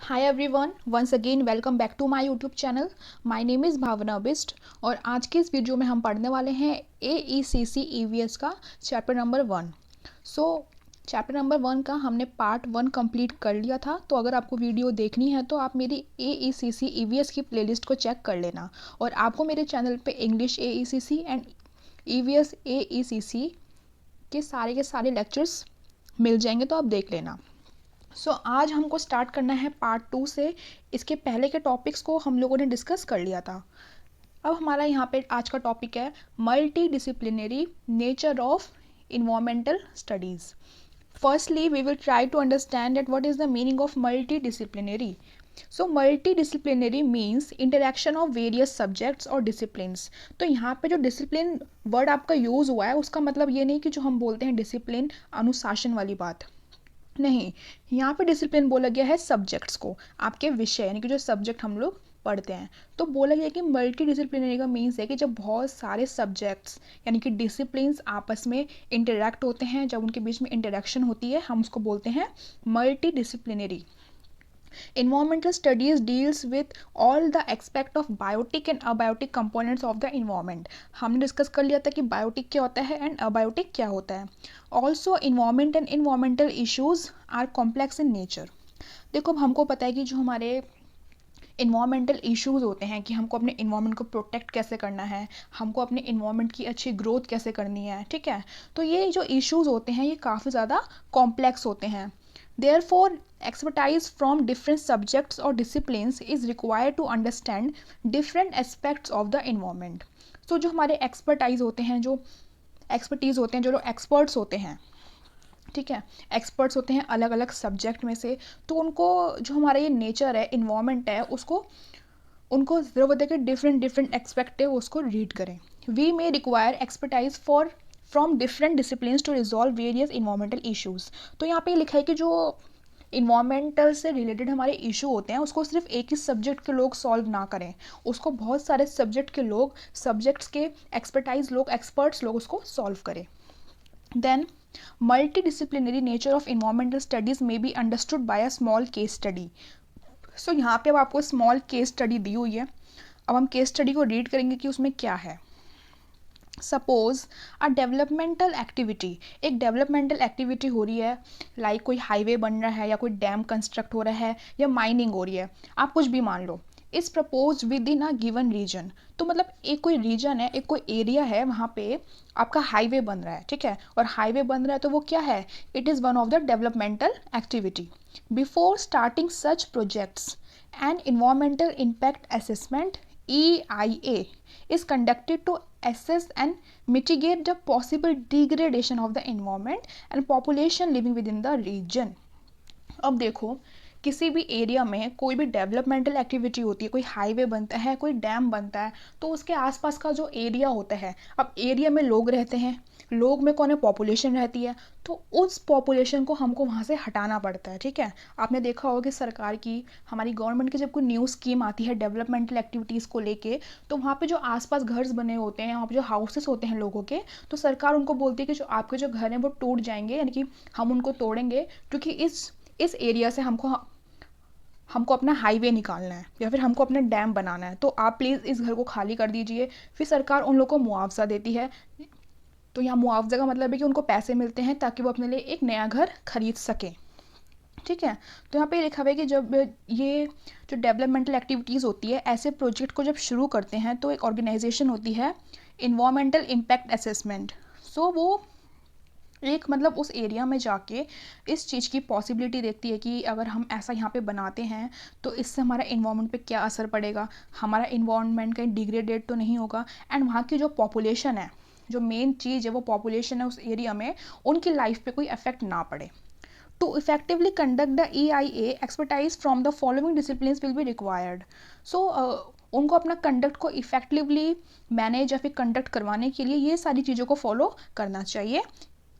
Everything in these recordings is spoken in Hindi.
Hi everyone, once again welcome back to my YouTube channel. My name is Bhavna Bisht और आज के इस वीडियो में हम पढ़ने वाले हैं AECC EVS का चैप्टर नंबर 1। चैप्टर नंबर 1 का हमने पार्ट 1 कंप्लीट कर लिया था। तो अगर आपको वीडियो देखनी है तो आप मेरी AECC EVS की प्लेलिस्ट को चेक कर लेना और आपको मेरे चैनल पे English AECC and EVS AECC के सारे लेक्चर्स मिल जाएंगे, तो आप देख लेना। आज हमको स्टार्ट करना है पार्ट 2 से। इसके पहले के टॉपिक्स को हम लोगों ने डिस्कस कर लिया था। अब हमारा यहाँ पे आज का टॉपिक है multi disciplinary nature of environmental studies. Firstly we will try to understand that what is the meaning of multi disciplinary. Multi disciplinary means interaction of various subjects और डिसिप्लिन्स। तो यहाँ पे जो डिसिप्लिन वर्ड आपका यूज़ हुआ है उसका मतलब ये नहीं कि जो हम बोलते हैं डिसिप्लिन अनुशासन वाली बात नहीं। यहाँ पे डिसिप्लिन बोला गया है सब्जेक्ट्स को, आपके विषय यानी कि जो सब्जेक्ट हम लोग पढ़ते हैं। तो बोला गया कि मल्टी डिसिप्लिनरी का मीन्स है कि जब बहुत सारे सब्जेक्ट्स यानी कि डिसिप्लिन्स आपस में इंटरेक्ट होते हैं, जब उनके बीच में इंटरेक्शन होती है हम उसको बोलते हैं multi disciplinary. Environmental studies deals with all the aspect of biotic and abiotic components of the environment। हमने डिस्कस कर लिया था कि बायोटिक क्या होता है एंड अबायोटिक क्या होता है। Also environment and environmental issues are complex in nature. देखो, अब हमको पता है कि जो हमारे इन्वायरमेंटल इश्यूज होते हैं कि हमको अपने इन्वायरमेंट को प्रोटेक्ट कैसे करना है, हमको अपने इन्वायरमेंट की अच्छी ग्रोथ कैसे करनी है, ठीक है। तो ये जो इश्यूज होते हैं ये काफ़ी ज़्यादा कॉम्प्लेक्स होते हैं। Therefore, expertise from different subjects or disciplines is required to understand different aspects of the environment। जो हमारे expertise होते हैं, जो expertise होते हैं, जो लोग experts होते हैं, ठीक है, experts होते हैं अलग अलग सब्जेक्ट में से, तो उनको जो हमारा ये नेचर है, इन्वायरमेंट है, उनको ज़रूरत है कि डिफरेंट एक्सपेक्ट है उसको रीड करें। We may require expertise from different disciplines to resolve various environmental issues. तो यहाँ पे लिखा है कि जो इन्वायरमेंटल से रिलेटेड हमारे इशू होते हैं उसको सिर्फ एक ही सब्जेक्ट के लोग सॉल्व ना करें, उसको बहुत सारे सब्जेक्ट के लोग, सब्जेक्ट्स के एक्सपर्टाइज लोग, एक्सपर्ट्स लोग उसको सॉल्व करें। Then multi nature of environmental studies may be understood by a small case study. यहाँ पे अब आपको स्मॉल केस स्टडी दी हुई है। अब हम केस स्टडी को रीड करेंगे कि उसमें क्या है। सपोज अ डेवलपमेंटल एक्टिविटी, एक डेवलपमेंटल एक्टिविटी हो रही है, लाइक कोई हाईवे बन रहा है या कोई डैम कंस्ट्रक्ट हो रहा है या माइनिंग हो रही है, आप कुछ भी मान लो। इस propose within a given region, तो मतलब एक कोई रीजन है, एक कोई एरिया है, वहाँ पे आपका हाईवे बन रहा है, ठीक है, और हाईवे बन रहा है तो वो क्या है, it is one of the developmental activity. Before starting such projects and environmental impact assessment EIA is conducted to assess and mitigate the possible degradation of the environment and population living within the region। अब देखो, किसी भी एरिया में कोई भी डेवलपमेंटल एक्टिविटी होती है, कोई हाईवे बनता है, कोई डैम बनता है, तो उसके आसपास का जो एरिया होता है, अब एरिया में लोग रहते हैं, लोग में कौन है, पॉपुलेशन रहती है, तो उस पॉपुलेशन को हमको वहाँ से हटाना पड़ता है, ठीक है। आपने देखा होगा कि सरकार की, हमारी गवर्नमेंट की जब कोई न्यू स्कीम आती है डेवलपमेंटल एक्टिविटीज़ को लेके, तो वहाँ पे जो आसपास घर बने होते हैं, वहाँ पे जो हाउसेस होते हैं लोगों के, तो सरकार उनको बोलती है कि जो आपके जो घर हैं वो टूट जाएंगे, यानी कि हम उनको तोड़ेंगे, क्योंकि इस एरिया से हमको अपना हाईवे निकालना है या फिर हमको अपना डैम बनाना है, तो आप प्लीज़ इस घर को खाली कर दीजिए। फिर सरकार उन लोगों को मुआवजा देती है। तो यहाँ मुआवजा का मतलब है कि उनको पैसे मिलते हैं ताकि वो अपने लिए एक नया घर खरीद सकें, ठीक है। तो यहाँ पे लिखा हुआ है कि जब ये जो डेवलपमेंटल एक्टिविटीज़ होती है, ऐसे प्रोजेक्ट को जब शुरू करते हैं तो एक ऑर्गेनाइजेशन होती है इन्वायरमेंटल इम्पैक्ट असेसमेंट। वो एक मतलब उस एरिया में जाके इस चीज़ की पॉसिबिलिटी देखती है कि अगर हम ऐसा यहाँ पे बनाते हैं तो इससे हमारा इन्वायरमेंट पे क्या असर पड़ेगा, हमारा इन्वायरमेंट कहीं डिग्रेडेड तो नहीं होगा, एंड वहाँ की जो पॉपुलेशन है, जो मेन चीज़ है वो पॉपुलेशन है उस एरिया में, उनकी लाइफ पे कोई इफेक्ट ना पड़े। To effectively conduct the EIA expertise from the following disciplines will be required. उनको अपना कंडक्ट को इफेक्टिवली मैनेज या फिर कंडक्ट करवाने के लिए ये सारी चीज़ों को फॉलो करना चाहिए।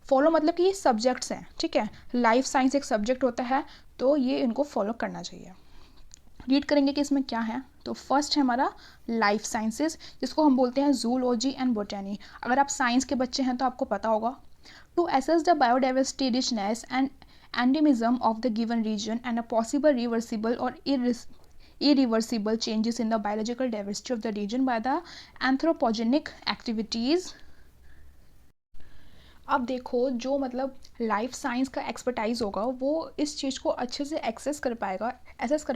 फॉलो मतलब कि ये सब्जेक्ट्स हैं, ठीक है, लाइफ साइंस एक सब्जेक्ट होता है, तो ये इनको फॉलो करना चाहिए। रीड करेंगे कि इसमें क्या है। तो फर्स्ट है हमारा लाइफ साइंसेस, जिसको हम बोलते हैं जूलॉजी एंड बोटनी। अगर आप साइंस के बच्चे हैं तो आपको पता होगा। To assess the biodiversity richness and endemism of the given region and a possible reversible or irreversible changes in the biological diversity of the region by the anthropogenic activities. अब देखो, जो मतलब लाइफ साइंस का एक्सपर्टाइज होगा वो इस चीज़ को अच्छे से एसेस कर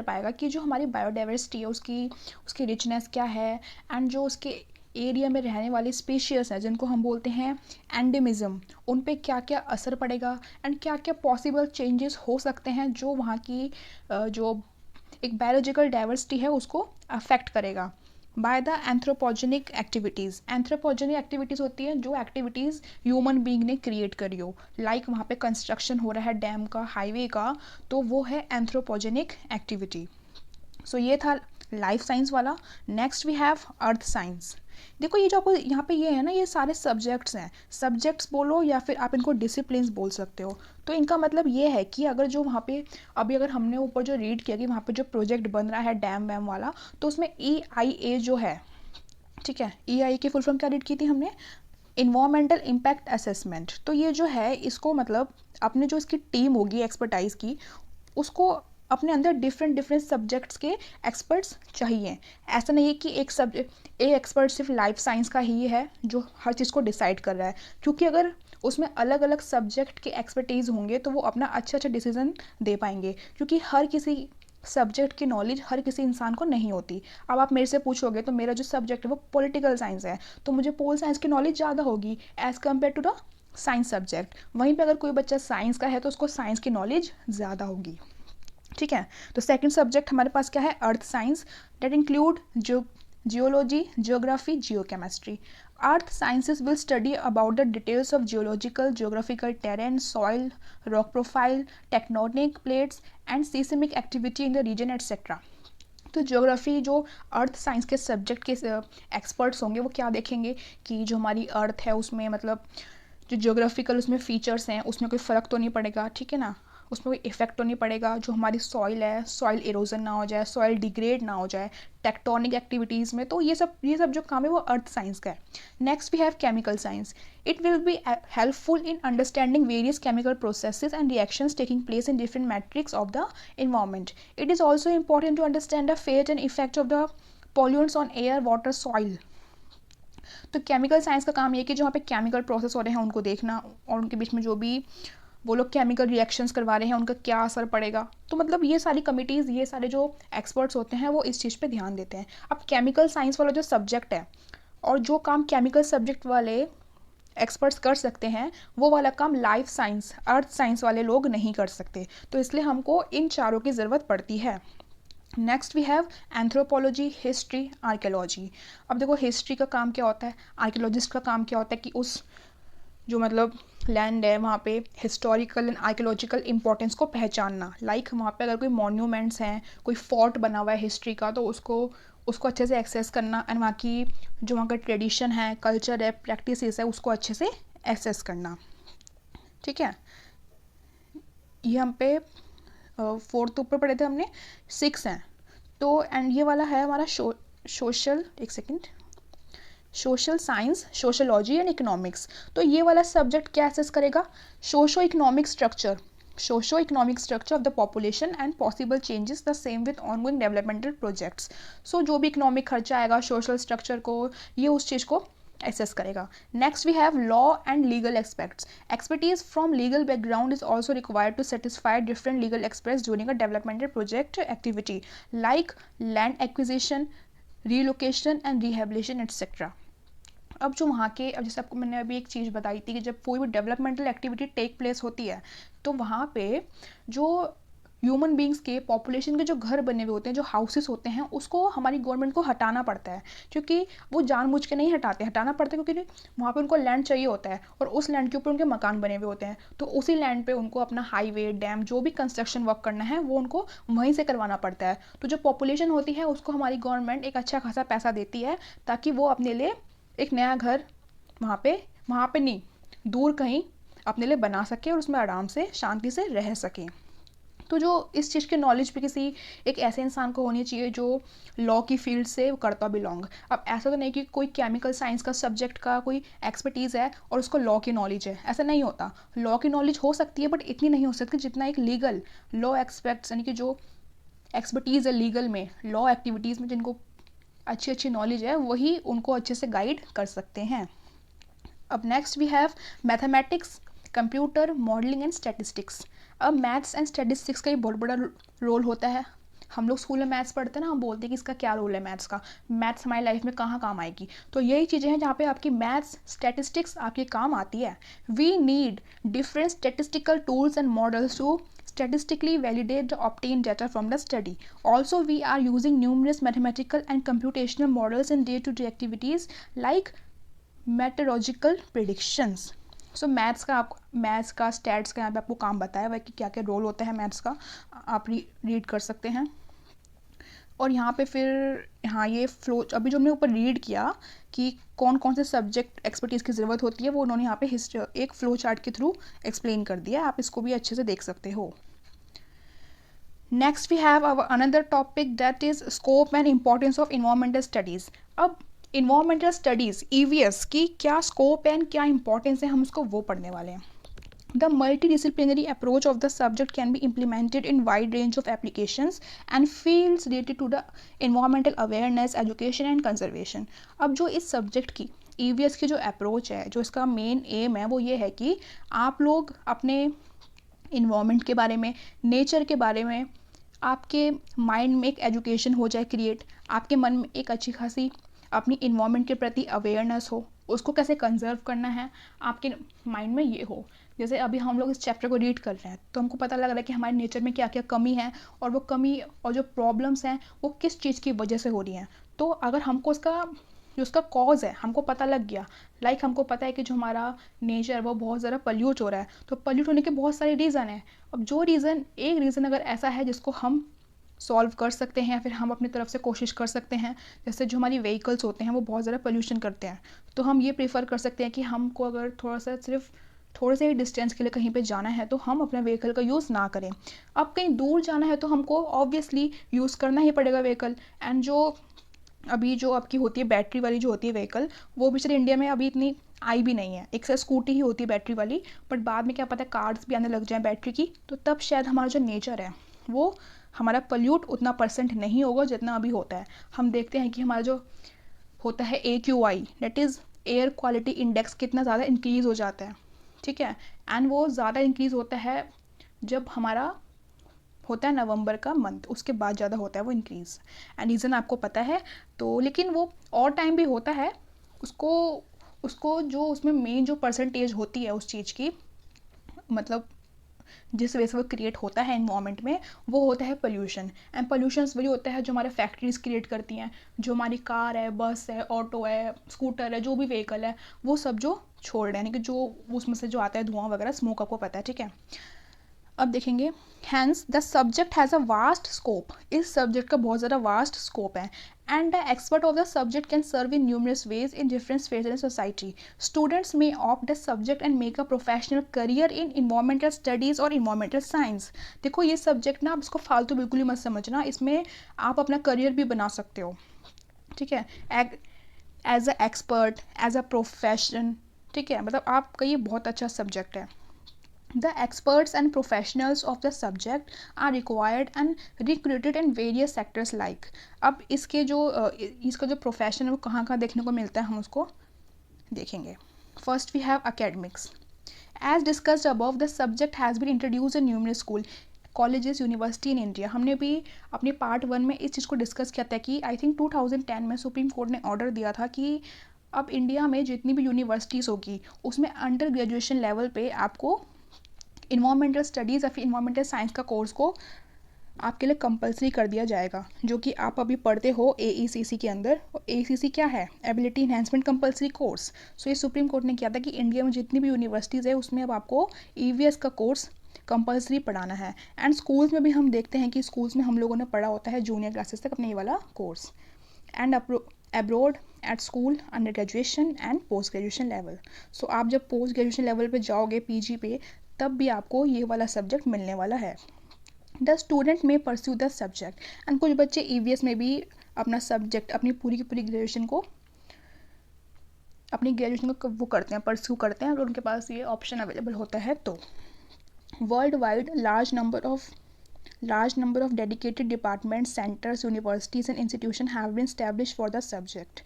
पाएगा कि जो हमारी बायोडाइवर्सिटी है उसकी रिचनेस क्या है, एंड जो उसके एरिया में रहने वाली स्पीशीज़ हैं जिनको हम बोलते हैं एंडेमिज्म, उन पे क्या क्या असर पड़ेगा एंड क्या क्या पॉसिबल चेंजेस हो सकते हैं जो वहाँ की जो एक बायोलॉजिकल डाइवर्सिटी है उसको अफेक्ट करेगा by the anthropogenic activities. Anthropogenic activities होती हैं जो एक्टिविटीज़ ह्यूमन बीइंग ने क्रिएट करी हो, लाइक वहाँ पे कंस्ट्रक्शन हो रहा है डैम का, हाईवे का, तो वो है एंथ्रोपोजेनिक एक्टिविटी। सो ये था लाइफ साइंस वाला। Next we have earth science. देखो ये जो आपको यहाँ पे ये है ना, ये सारे सब्जेक्ट्स हैं, सब्जेक्ट्स बोलो या फिर आप इनको डिसिप्लिन्स बोल सकते हो। तो इनका मतलब ये है कि अगर जो वहाँ पे अभी अगर हमने ऊपर जो रीड किया कि वहाँ पे जो प्रोजेक्ट बन रहा है डैम वैम वाला, तो उसमें EIA जो है, ठीक है, EIA की फुल फॉर्म क्या रीड की थी हमने, इन्वायरमेंटल इम्पैक्ट असेसमेंट। तो ये जो है इसको मतलब अपने जो इसकी टीम होगी एक्सपर्टाइज की, उसको अपने अंदर डिफरेंट डिफरेंट सब्जेक्ट्स के एक्सपर्ट्स चाहिए। ऐसा नहीं है कि एक एक्सपर्ट सिर्फ लाइफ साइंस का ही है जो हर चीज़ को डिसाइड कर रहा है, क्योंकि अगर उसमें अलग अलग सब्जेक्ट के एक्सपर्टीज़ होंगे तो वो अपना अच्छा अच्छा डिसीजन दे पाएंगे, क्योंकि हर किसी सब्जेक्ट की नॉलेज हर किसी इंसान को नहीं होती। अब आप मेरे से पूछोगे तो मेरा जो सब्जेक्ट है वो पॉलिटिकल साइंस है, तो मुझे पोल साइंस की नॉलेज ज़्यादा होगी as compare to the science subject. वहीं पे अगर कोई बच्चा साइंस का है तो उसको साइंस की नॉलेज ज़्यादा होगी, ठीक है। तो सेकंड सब्जेक्ट हमारे पास क्या है, earth science, that include geology, geography, geochemistry. Earth sciences will study about the details of geological geographical terrain, soil, rock profile, tectonic plates and seismic activity in the region etcetera. तो ज्योग्राफी जो अर्थ साइंस के सब्जेक्ट के एक्सपर्ट्स होंगे वो क्या देखेंगे कि जो हमारी अर्थ है उसमें मतलब जो ज्योग्राफिकल उसमें फीचर्स हैं उसमें कोई फ़र्क तो नहीं पड़ेगा, ठीक है ना, उसमें कोई इफेक्ट तो नहीं पड़ेगा, जो हमारी सॉइल है सॉइल इरोजन ना हो जाए, सॉइल डिग्रेड ना हो जाए टेक्टोनिक एक्टिविटीज़ में। तो ये सब जो काम है वो अर्थ साइंस का है। Next we have chemical science. It will be helpful in understanding various chemical processes and reactions taking place in different matrix of the environment. It is also important to understand the fate and effect of the pollutants on air, water, soil. तो केमिकल साइंस का काम ये कि जो वहाँ पे केमिकल प्रोसेस हो रहे हैं उनको देखना और उनके बीच में जो भी वो लोग केमिकल रिएक्शंस करवा रहे हैं उनका क्या असर पड़ेगा। तो मतलब ये सारी कमिटीज़, ये सारे जो एक्सपर्ट्स होते हैं वो इस चीज़ पे ध्यान देते हैं। अब केमिकल साइंस वाला जो सब्जेक्ट है और जो काम केमिकल सब्जेक्ट वाले एक्सपर्ट्स कर सकते हैं वो वाला काम लाइफ साइंस, अर्थ साइंस वाले लोग नहीं कर सकते। तो इसलिए हमको इन चारों की ज़रूरत पड़ती है। Next we have anthropology, history, archaeology. अब देखो हिस्ट्री का काम क्या होता है, आर्कियोलॉजिस्ट का काम क्या होता है कि उस जो मतलब लैंड है वहाँ पे हिस्टोरिकल एंड आर्कियोलॉजिकल इंपॉर्टेंस को पहचानना। लाइक वहाँ पे अगर कोई मॉन्यूमेंट्स हैं, कोई फोर्ट बना हुआ है हिस्ट्री का, तो उसको अच्छे से एक्सेस करना एंड वहाँ की जो वहाँ का ट्रेडिशन है, कल्चर है, प्रैक्टिसेस है, उसको अच्छे से एक्सेस करना, ठीक है। ये हम पे फोर्थ ऊपर पढ़े थे हमने, 6 हैं। तो एंड ये वाला है हमारा सोशल, एक second, social science, sociology and economics. तो ये वाला सब्जेक्ट क्या एसेस करेगा, socio economic structure of the population and possible changes the same with ongoing developmental projects. So जो भी इकोनॉमिक खर्चा आएगा सोशल स्ट्रक्चर को, ये उस चीज़ को एसेस करेगा। Next we have law and legal aspects. Expertise from legal background is also required to satisfy different legal aspects during a developmental project activity like land acquisition, relocation and rehabilitation etcetera. अब जो वहाँ के, अब जैसे आपको मैंने अभी एक चीज़ बताई थी कि जब कोई भी डेवलपमेंटल एक्टिविटी टेक प्लेस होती है तो वहाँ पे जो ह्यूमन बींग्स के पॉपुलेशन के जो घर बने हुए होते हैं, जो हाउसेस होते हैं, उसको हमारी गवर्नमेंट को हटाना पड़ता है, क्योंकि वो जानबूझ के नहीं हटाना पड़ता है, क्योंकि वहाँ पे उनको लैंड चाहिए होता है और उस लैंड के ऊपर उनके मकान बने हुए होते हैं। तो उसी लैंड पे उनको अपना हाईवे, डैम, जो भी कंस्ट्रक्शन वर्क करना है वो उनको वहीं से करवाना पड़ता है। तो जो पॉपुलेशन होती है उसको हमारी गवर्नमेंट एक अच्छा खासा पैसा देती है ताकि वो अपने लिए एक नया घर वहाँ पे नहीं, दूर कहीं अपने लिए बना सके और उसमें आराम से शांति से रह सकें। तो जो इस चीज़ की नॉलेज भी किसी एक ऐसे इंसान को होनी चाहिए जो लॉ की फील्ड से करता बिलोंग। अब ऐसा तो नहीं कि कोई केमिकल साइंस का सब्जेक्ट का कोई एक्सपर्टीज़ है और उसको लॉ की नॉलेज है, ऐसा नहीं होता। लॉ की नॉलेज हो सकती है बट इतनी नहीं हो सकती जितना एक लीगल लॉ एक्सपेक्ट्स, यानी कि जो एक्सपर्टीज़ है लीगल में, लॉ एक्टिविटीज़ में, जिनको अच्छी अच्छी नॉलेज है, वही उनको अच्छे से गाइड कर सकते हैं। अब next we have mathematics, computer, modelling and statistics. अब मैथ्स एंड स्टैटिस्टिक्स का एक बहुत बड़ा रोल होता है। हम लोग स्कूल में मैथ्स पढ़ते हैं ना, हम बोलते हैं कि इसका क्या रोल है मैथ्स का, मैथ्स हमारी लाइफ में कहाँ काम आएगी। तो यही चीज़ें हैं जहाँ पे आपकी मैथ्स स्टैटिस्टिक्स आपके काम आती है। We need different statistical tools and models to statistically validate the obtained data from the study. Also, we are using numerous mathematical and computational models in day-to-day activities like methodological predictions. So maths का स्टैट्स का यहाँ पे आपको काम बताया हुआ है कि क्या क्या रोल होता है मैथ्स का, आप रीड कर सकते हैं। और यहाँ पे फिर हाँ ये फ्लो, अभी जो हमने ऊपर रीड किया कि कौन कौन से सब्जेक्ट एक्सपर्टीज़ की ज़रूरत होती है, वो उन्होंने यहाँ पे हिस्ट्री एक फ्लो चार्ट के थ्रू एक्सप्लेन कर दिया है, आप इसको भी अच्छे से देख सकते हो। Next we have our another topic that is scope and importance of environmental studies. अब इन्वायरमेंटल स्टडीज़ ईवीएस की क्या स्कोप एंड क्या इंपॉर्टेंस है, हम उसको वो पढ़ने वाले हैं। The multidisciplinary approach of the subject can be implemented in wide range of applications and fields related to the environmental awareness, education and conservation. अब जो इस सब्जेक्ट की EVS की जो अप्रोच है, जो इसका मेन एम है, वो ये है कि आप लोग अपने इन्वायरमेंट के बारे में, नेचर के बारे में, आपके माइंड में एक एजुकेशन हो जाए क्रिएट, आपके मन में एक अच्छी खासी अपनी इन्वायरमेंट के प्रति अवेयरनेस हो, उसको कैसे कंजर्व करना है आपके माइंड में ये हो। जैसे अभी हम लोग इस चैप्टर को रीड कर रहे हैं तो हमको पता लग रहा है कि हमारे नेचर में क्या क्या कमी है, और वो कमी और जो प्रॉब्लम्स हैं वो किस चीज़ की वजह से हो रही हैं। तो अगर हमको उसका कॉज है हमको पता लग गया, लाइक हमको पता है कि जो हमारा नेचर है वो बहुत ज़्यादा पल्यूट हो रहा है, तो पल्यूट होने के बहुत सारे रीज़न हैं। अब जो एक रीज़न अगर ऐसा है जिसको हम सॉल्व कर सकते हैं, फिर हम अपनी तरफ से कोशिश कर सकते हैं, जैसे जो हमारी व्हीकल्स होते हैं वो बहुत ज़्यादा पोल्यूशन करते हैं, तो हम ये प्रेफर कर सकते हैं कि हमको अगर थोड़े से ही डिस्टेंस के लिए कहीं पे जाना है तो हम अपना व्हीकल का यूज़ ना करें। अब कहीं दूर जाना है तो हमको ऑब्वियसली यूज़ करना ही पड़ेगा व्हीकल। एंड जो आपकी होती है बैटरी वाली जो होती है व्हीकल, वो बेचारे इंडिया में अभी इतनी आई भी नहीं है, एक से स्कूटी ही होती है बैटरी वाली, बट बाद में क्या पता है कार्स भी आने लग जाएँ बैटरी की, तो तब शायद हमारा जो नेचर है वो हमारा पल्यूट उतना परसेंट नहीं होगा जितना अभी होता है। हम देखते हैं कि हमारा जो होता है AQI, that is air quality index, कितना ज़्यादा इंक्रीज़ हो जाता है, ठीक है। एंड वो ज़्यादा इंक्रीज़ होता है जब हमारा होता है नवंबर का मंथ, उसके बाद ज़्यादा होता है वो इंक्रीज़, एंड रीज़न आपको पता है। तो लेकिन वो और टाइम भी होता है, उसको जो उसमें मेन जो परसेंटेज होती है उस चीज़ की, मतलब जिस वजह से वो क्रिएट होता है इन्वायरमेंट में, वो होता है पोल्यूशन। एंड पोल्यूशन वही होता है जो हमारे फैक्ट्रीज क्रिएट करती हैं, जो हमारी कार है, बस है, ऑटो है, स्कूटर है, जो भी व्हीकल है, वो सब जो छोड़ रहे हैं, यानी कि जो उसमें से जो आता है धुआं वगैरह, स्मोक, आपको पता है, ठीक है। अब देखेंगे, hence the subject has a vast scope, इस सब्जेक्ट का बहुत ज़्यादा वास्ट स्कोप है। And the expert of the subject can serve in numerous ways in different spheres in society. Students may opt the subject and make a professional career in environmental studies और इन्वायरमेंटल साइंस। देखो ये सब्जेक्ट ना, आप इसको फालतू बिल्कुल ही मत समझना, इसमें आप अपना करियर भी बना सकते हो, ठीक है, as a expert, as a profession, ठीक है, मतलब आपका ये बहुत अच्छा सब्जेक्ट है। The experts and professionals of the subject are required and recruited in various sectors like। अब इसका जो प्रोफेशन है वो कहाँ कहाँ देखने को मिलता है, हम उसको देखेंगे। First we have academics। As discussed above, the subject has been introduced in numerous school, colleges, university in India. हमने भी अपने पार्ट 1 में इस चीज़ को डिस्कस किया था कि आई थिंक 2010 में सुप्रीम कोर्ट ने ऑर्डर दिया था कि अब इंडिया में जितनी भी यूनिवर्सिटीज़ होगी उसमें अंडर ग्रेजुएशन लेवल पे आपको इन्वायरमेंटल स्टडीज़ या फिर इन्वायरमेंटल साइंस का कोर्स को आपके लिए कंपलसरी कर दिया जाएगा, जो कि आप अभी पढ़ते हो AECC के अंदर। और AECC क्या है? Ability enhancement compulsory course. So ये सुप्रीम कोर्ट ने किया था कि इंडिया में जितनी भी यूनिवर्सिटीज़ है उसमें अब आपको EVS का कोर्स कंपलसरी पढ़ाना है। एंड स्कूल्स में भी हम देखते हैं कि स्कूल्स में हम लोगों ने पढ़ा होता है जूनियर क्लासेस तक अपने ये वाला course. And abroad at school, under graduation and post graduation level. So आप जब पोस्ट ग्रेजुएशन लेवल पे जाओगे PG पे, तब भी आपको ये वाला सब्जेक्ट मिलने वाला है। द स्टूडेंट में परस्यू द सब्जेक्ट, एंड कुछ बच्चे EVS में भी अपना सब्जेक्ट, अपनी पूरी की पूरी ग्रेजुएशन को वो करते हैं, परस्यू करते हैं, अगर उनके पास ये ऑप्शन अवेलेबल होता है तो। World wide large number of dedicated departments, centers, universities and institutions have been established for the subject.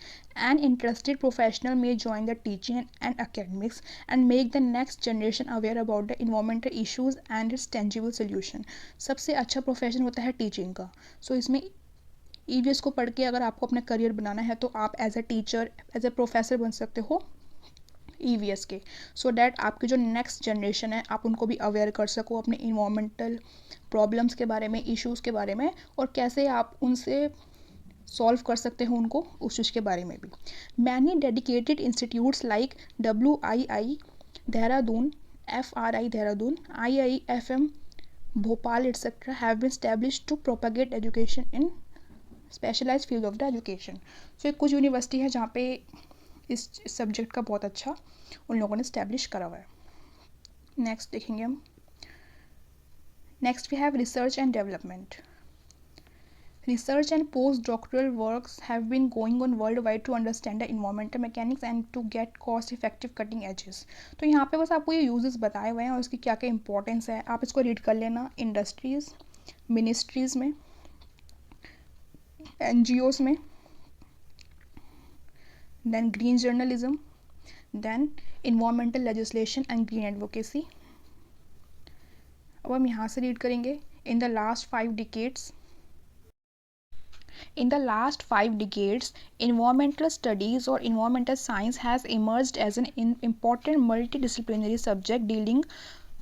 An interested professional may join the teaching and academics and make the next generation aware about the environmental issues and its tangible solution. सबसे अच्छा प्रोफेशन होता है टीचिंग का. सो इसमें EVS को पढ़ के अगर आपको अपना करियर बनाना है तो आप as a teacher, as a professor बन सकते हो EVS के, सो डैट आपकी जो नेक्स्ट जनरेशन है आप उनको भी अवेयर कर सको अपने इन्वायरमेंटल प्रॉब्लम्स के बारे में, इश्यूज़ के बारे में, और कैसे आप उनसे सॉल्व कर सकते हो उनको, उस चीज़ के बारे में भी. Many dedicated institutes like WII Dehradun, FRI Dehradun, IIFM Bhopal etcetera have been established to propagate education in specialized field of the education. So कुछ यूनिवर्सिटी है जहाँ पे इस सब्जेक्ट का बहुत अच्छा उन लोगों ने इस्टेब्लिश करा हुआ है. नेक्स्ट देखेंगे हम. Next we have research and development. Research and post doctoral works have been going on world wide to understand the environmental mechanics and to get cost effective cutting edges. तो यहाँ पे बस आपको ये यूजेस बताए हुए हैं और उसकी क्या क्या इंपॉर्टेंस है, आप इसको रीड कर लेना. इंडस्ट्रीज़, मिनिस्ट्रीज़ में, NGOs में, then green journalism, then environmental legislation and green advocacy. अब हम यहाँ से रीड करेंगे. In the last 5 decades, environmental studies or environmental science has emerged as an important multidisciplinary subject dealing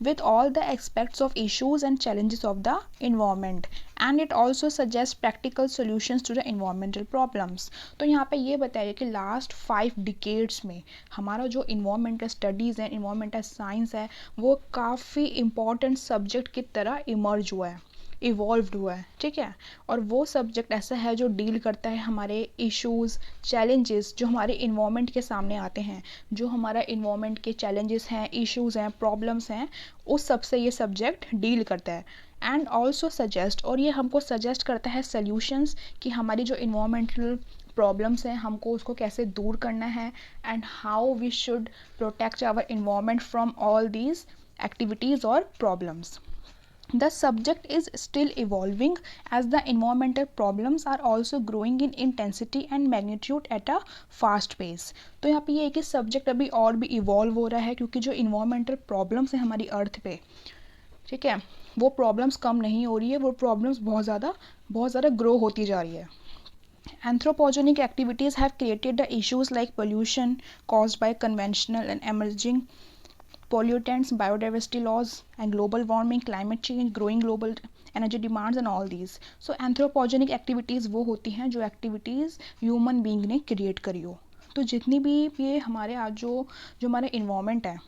with all the aspects of issues and challenges of the environment, and it also suggests practical solutions to the environmental problems. तो यहाँ पे ये बताइए कि लास्ट 5 डिकेड्स में हमारा जो इन्वायरमेंटल स्टडीज़ है, इन्वायरमेंटल साइंस है, वो काफ़ी इम्पॉर्टेंट सब्जेक्ट की तरह इमर्ज हुआ है, इवॉल्व्ड हुआ है. ठीक है, और वो सब्जेक्ट ऐसा है जो डील करता है हमारे इश्यूज़, चैलेंजेस जो हमारे इन्वायरमेंट के सामने आते हैं, जो हमारा इन्वायरमेंट के चैलेंजेस हैं, इश्यूज़ हैं, प्रॉब्लम्स हैं, उस सब से ये सब्जेक्ट डील करता है. एंड ऑल्सो सजेस्ट, और ये हमको सजेस्ट करता है सल्यूशंस कि हमारी जो इन्वायरमेंटल प्रॉब्लम्स हैं हमको उसको कैसे दूर करना है, and how we should protect our environment from all these activities और problems. The subject is still evolving as the environmental problems are also growing in intensity and magnitude at a fast pace. तो यहाँ पे ये है कि सब्जेक्ट अभी और भी इवॉल्व हो रहा है क्योंकि जो इन्वायरमेंटल प्रॉब्लम्स हैं हमारी अर्थ पे, ठीक है, वो प्रॉब्लम्स कम नहीं हो रही है, वो प्रॉब्लम्स बहुत ज़्यादा ग्रो होती जा रही है. Anthropogenic activities have created the issues like pollution caused by conventional and emerging pollutants, biodiversity loss and global warming, climate change, growing global energy demands and all these. So anthropogenic activities वो होती हैं जो एक्टिविटीज़ ह्यूमन बीइंग ने क्रिएट करी हो. तो जितनी भी ये हमारे आज जो हमारा इन्वायरमेंट है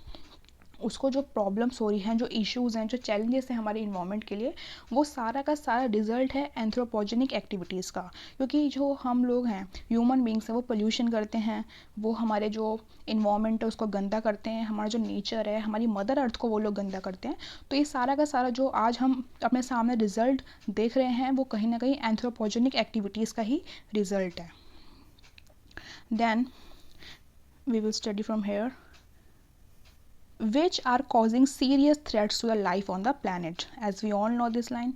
उसको जो प्रॉब्लम्स हो रही हैं, जो इश्यूज़ हैं, जो चैलेंजेस हैं हमारे इन्वायरमेंट के लिए, वो सारा का सारा रिजल्ट है एंथ्रोपोजेनिक एक्टिविटीज़ का. क्योंकि जो हम लोग हैं, ह्यूमन बींग्स हैं, वो पोल्यूशन करते हैं, वो हमारे जो इन्वायरमेंट है उसको गंदा करते हैं, हमारा जो नेचर है, हमारी मदर अर्थ को वो लोग गंदा करते हैं. तो ये सारा का सारा जो आज हम अपने सामने रिजल्ट देख रहे हैं वो कहीं ना कहीं एंथ्रोपोजेनिक एक्टिविटीज़ का ही रिजल्ट है. Then we will study from here which are causing serious threats to the life on the planet. As we all know this line,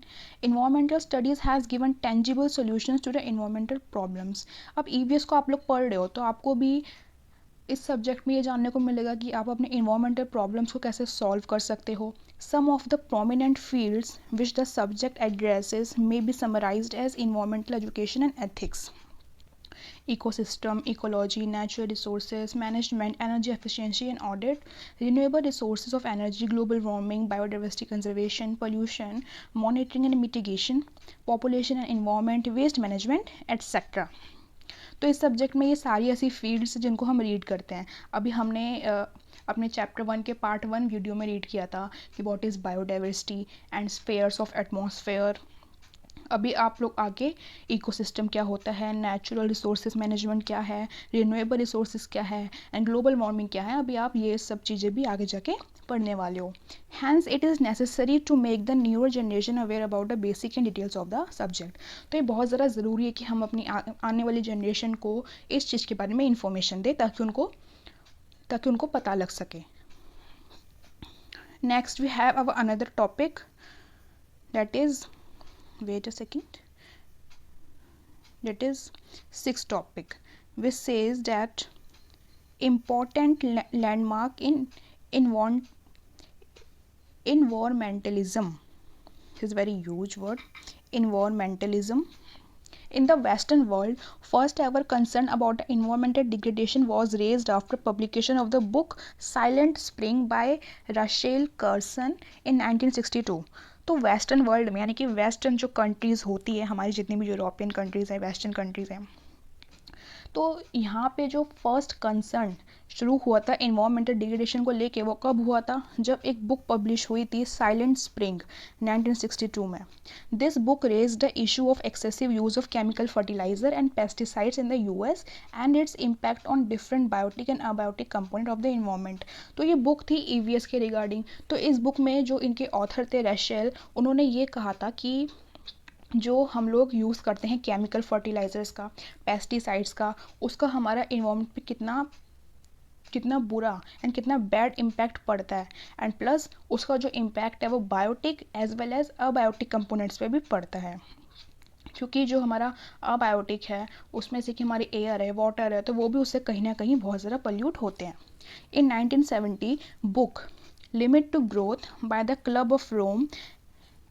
environmental studies has given tangible solutions to the environmental problems. अब EVS को आप लोग पढ़ रहे हो तो आपको भी इस सब्जेक्ट में ये जानने को मिलेगा कि आप अपने इन्वायरमेंटल प्रॉब्लम्स को कैसे सॉल्व कर सकते हो. Some of the prominent fields which the subject addresses may be summarized as environmental education and ethics. Ecosystem, ecology, natural resources, management, energy efficiency and audit, renewable resources of energy, global warming, biodiversity conservation, pollution, monitoring and mitigation, population and environment, waste management, etc. तो इस सब्जेक्ट में ये सारी ऐसी फील्ड्स जिनको हम रीड करते हैं. अभी हमने अपने चैप्टर 1 के पार्ट 1 वीडियो में रीड किया था कि what is biodiversity and spheres of atmosphere. अभी आप लोग आगे इकोसिस्टम क्या होता है, नेचुरल रिसोर्सेज मैनेजमेंट क्या है, रिन्यूएबल रिसोर्सेज क्या है एंड ग्लोबल वार्मिंग क्या है, अभी आप ये सब चीज़ें भी आगे जाके पढ़ने वाले हो. Hence it is necessary to make the newer generation aware about the basic and details of the subject. तो ये बहुत ज़्यादा ज़रूरी है कि हम अपनी आने वाली जनरेशन को इस चीज़ के बारे में इंफॉर्मेशन दें ताकि उनको पता लग सके. Next we have our another topic, that is, wait a second, that is sixth topic, which says that important landmark in environmentalism. This is very huge word, environmentalism. In the Western world, first ever concern about environmental degradation was raised after publication of the book Silent Spring by Rachel Carson in 1962. तो वेस्टर्न वर्ल्ड में, यानी कि वेस्टर्न जो कंट्रीज़ होती है, हमारी जितनी भी यूरोपियन कंट्रीज़ हैं, वेस्टर्न कंट्रीज़ हैं, तो यहाँ पे जो फर्स्ट कंसर्न शुरू हुआ था इन्वायरमेंटल डिग्रेडेशन को लेके, वो कब हुआ था? जब एक बुक पब्लिश हुई थी साइलेंट स्प्रिंग 1962 में. This book raise the issue of excessive use of chemical fertiliser and pesticides in the US and its impact on different biotic and abiotic component of the environment. तो ये बुक थी ईवीएस के रिगार्डिंग. तो इस बुक में जो इनके ऑथर थे रेशेल, उन्होंने ये कहा था कि जो हम लोग यूज़ करते हैं केमिकल फर्टिलाइज़र्स का, पेस्टिसाइड्स का, उसका हमारा इन्वायरमेंट पे कितना बुरा एंड कितना बैड इम्पैक्ट पड़ता है. एंड प्लस उसका जो इम्पैक्ट है वो biotic as well as abiotic components पे भी पड़ता है, क्योंकि जो हमारा अबायोटिक है उसमें से कि हमारी एयर है, वाटर है, तो वो भी उससे कहीं ना कहीं बहुत ज़्यादा पल्यूट होते हैं. In 1970 book limit to growth by the club of Rome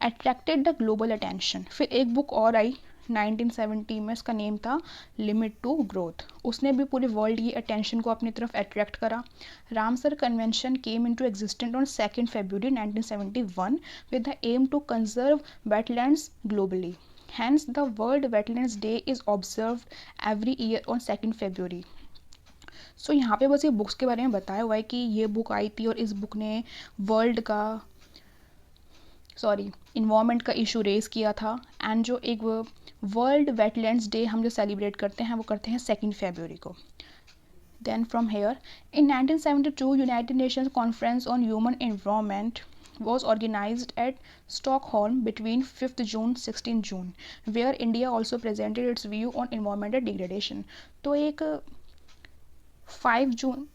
attracted the global attention. फिर एक बुक और आई 1970 में, उसका नेम था लिमिट टू ग्रोथ. उसने भी पूरे वर्ल्ड की अटेंशन को अपनी तरफ अट्रैक्ट करा. Ramsar convention came into existence on 2 February 1971 with the aim to conserve wetlands globally. Hence the World Wetlands Day is observed every year on 2 फरवरी. सो यहाँ पे बस ये बुक्स के बारे में बताया हुआ है कि ये बुक आई थी और इस बुक ने इन्वायरमेंट का इशू रेज किया था. एंड जो एक वर्ल्ड वेटलैंड्स डे हम जो सेलिब्रेट करते हैं वो करते हैं 2 फरवरी को. Then from here in 1972 United Nations conference on human environment was organized at Stockholm between 5th June 16 June, where India also presented its view on environmental degradation. तो एक 5 जून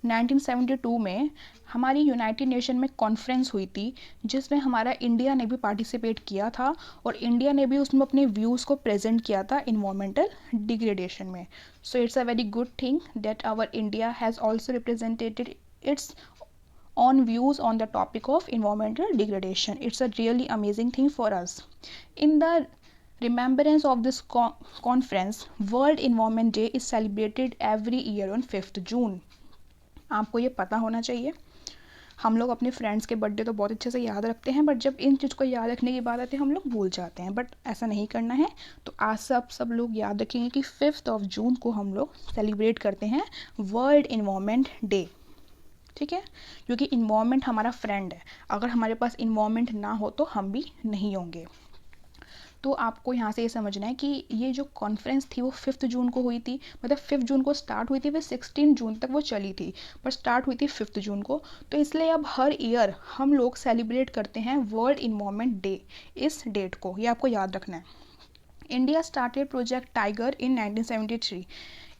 1972 में हमारी यूनाइटेड नेशन में कॉन्फ्रेंस हुई थी, जिसमें हमारा इंडिया ने भी पार्टिसिपेट किया था और इंडिया ने भी उसमें अपने व्यूज़ को प्रेजेंट किया था इन्वायरमेंटल डिग्रेडेशन में. So it's a very good thing that our India has also representated its on views on the topic of environmental degradation. It's a really amazing thing for us. In the remembrance of this conference, World Environment Day is celebrated every year on 5th June. आपको ये पता होना चाहिए. हम लोग अपने फ्रेंड्स के बर्थडे तो बहुत अच्छे से याद रखते हैं, बट जब इन चीज़ को याद रखने की बात आती है हम लोग भूल जाते हैं. बट ऐसा नहीं करना है. तो आज सब लोग याद रखेंगे कि 5 जून को हम लोग सेलिब्रेट करते हैं वर्ल्ड इन्वायरमेंट डे. ठीक है, क्योंकि इन्वायरमेंट हमारा फ्रेंड है. अगर हमारे पास इन्वायरमेंट ना हो तो हम भी नहीं होंगे. तो आपको यहाँ से ये समझना है कि ये जो कॉन्फ्रेंस थी वो 5 जून को हुई थी. मतलब 5 जून को स्टार्ट हुई थी, फिर 16 जून तक वो चली थी, पर स्टार्ट हुई थी 5 जून को. तो इसलिए अब हर ईयर हम लोग सेलिब्रेट करते हैं वर्ल्ड इन्वायरमेंट डे, इस डेट को. ये आपको याद रखना है. India started project tiger in 1973.